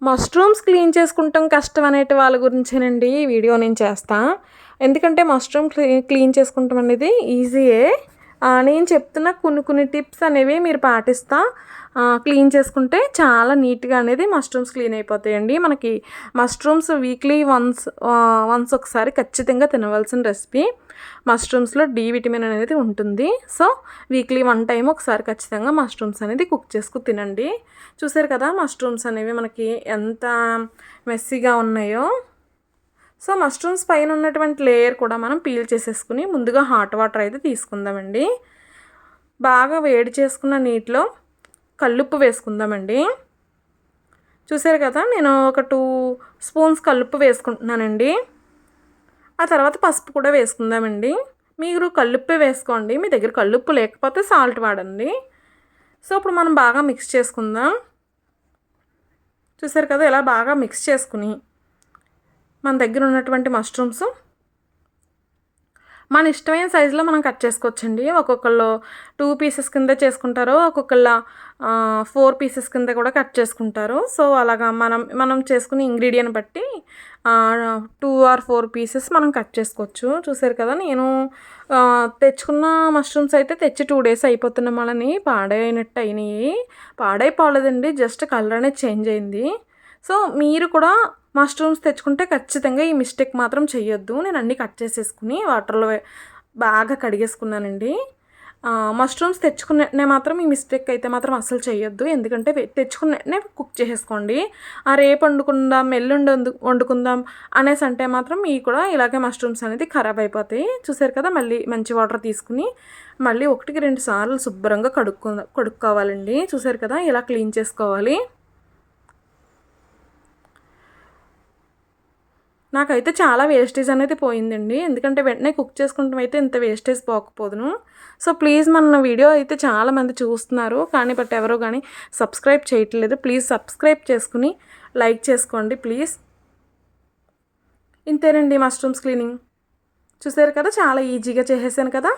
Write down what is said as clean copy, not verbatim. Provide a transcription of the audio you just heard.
Mushrooms clean చేసుకుంటాం కష్టం అనేటి వాళ్ళ గురించేనండి ఈ వీడియో నేను చేస్తా. ఎందుకంటే మష్రూమ్ క్లీన్ చేసుకుంటాం అనేది ఈజీయే. నేను చెప్తున్న కొన్ని టిప్స్ అనేవి మీరు పాటిస్తా క్లీన్ చేసుకుంటే చాలా నీట్గా అనేది మష్రూమ్స్ క్లీన్ అయిపోతాయండి. మనకి మష్రూమ్స్ వీక్లీ వన్స్ ఒకసారి ఖచ్చితంగా తినవలసిన రెసిపీ. మష్రూమ్స్లో డి విటమిన్ అనేది ఉంటుంది. సో వీక్లీ 1 టైం ఒకసారి ఖచ్చితంగా మష్రూమ్స్ అనేది కుక్ చేసుకుని తినండి. చూసారు కదా మష్రూమ్స్ అనేవి మనకి ఎంత మెస్సీగా ఉన్నాయో. సో మష్రూమ్స్ పైన ఉన్నటువంటి లేయర్ కూడా మనం పీల్ చేసేసుకుని ముందుగా హాట్ వాటర్ అయితే తీసుకుందామండి. బాగా వేడి చేసుకున్న నీటిలో కల్లుప్పు వేసుకుందామండి. చూసారు కదా నేను ఒక 2 స్పూన్స్ కల్లుప్పు వేసుకుంటున్నానండి. ఆ తర్వాత పసుపు కూడా వేసుకుందామండి. మీరు కల్లుప్పే వేసుకోండి, మీ దగ్గర కల్లుప్పు లేకపోతే సాల్ట్ వాడండి. సో ఇప్పుడు మనం బాగా మిక్స్ చేసుకుందాం. చూసారు కదా ఇలా బాగా మిక్స్ చేసుకుని మన దగ్గర ఉన్నటువంటి మష్రూమ్స్ మన ఇష్టమైన సైజులో మనం కట్ చేసుకోవచ్చండి. ఒక్కొక్కళ్ళు 2 పీసెస్ కింద చేసుకుంటారు, ఒక్కొక్కళ్ళ 4 పీసెస్ కింద కూడా కట్ చేసుకుంటారు. సో అలాగా మనం చేసుకునే ఇంగ్రీడియంట్ బట్టి 2 or 4 పీసెస్ మనం కట్ చేసుకోవచ్చు. చూసారు కదా నేను తెచ్చుకున్న మష్రూమ్స్ అయితే తెచ్చి 2 days అయిపోతున్న వాళ్ళని పాడైనట్టు అయినాయి. పాడైపోలేదండి, జస్ట్ కలర్ అనేది చేంజ్ అయింది. సో మీరు కూడా మష్రూమ్స్ తెచ్చుకుంటే ఖచ్చితంగా ఈ మిస్టేక్ మాత్రం చేయొద్దు. నేను అన్నీ కట్ చేసేసుకుని వాటర్లో బాగా కడిగేసుకున్నానండి. మష్రూమ్స్ తెచ్చుకునే మాత్రం ఈ మిస్టేక్ అయితే మాత్రం అస్సలు చేయొద్దు. ఎందుకంటే తెచ్చుకునే కుక్ చేసేసుకోండి. రేపు వండుకుందాం, ఎల్లుండి వండుకుందాం అనేసి అంటే మాత్రం మీ కూడా ఇలాగే మష్రూమ్స్ అనేది ఖరాబ్ అయిపోతాయి. చూసారు కదా మళ్ళీ మంచి వాటర్ తీసుకుని మళ్ళీ 1కి 2 సార్లు శుభ్రంగా కడుక్కోవాలండి. చూసారు కదా ఇలా క్లీన్ చేసుకోవాలి. నాకైతే చాలా వేస్టేజ్ అనేది పోయిందండి. ఎందుకంటే వెంటనే కుక్ చేసుకుంటాం అయితే ఇంత వేస్టేజ్ పోకపోదును. సో ప్లీజ్ మన వీడియో అయితే చాలామంది చూస్తున్నారు కానీ ఎవరో కానీ సబ్స్క్రైబ్ చేయట్లేదు. ప్లీజ్ సబ్స్క్రైబ్ చేసుకుని లైక్ చేసుకోండి ప్లీజ్. ఇంతేనండి మష్రూమ్స్ క్లీనింగ్. చూసారు కదా చాలా ఈజీగా చేసేసాను కదా.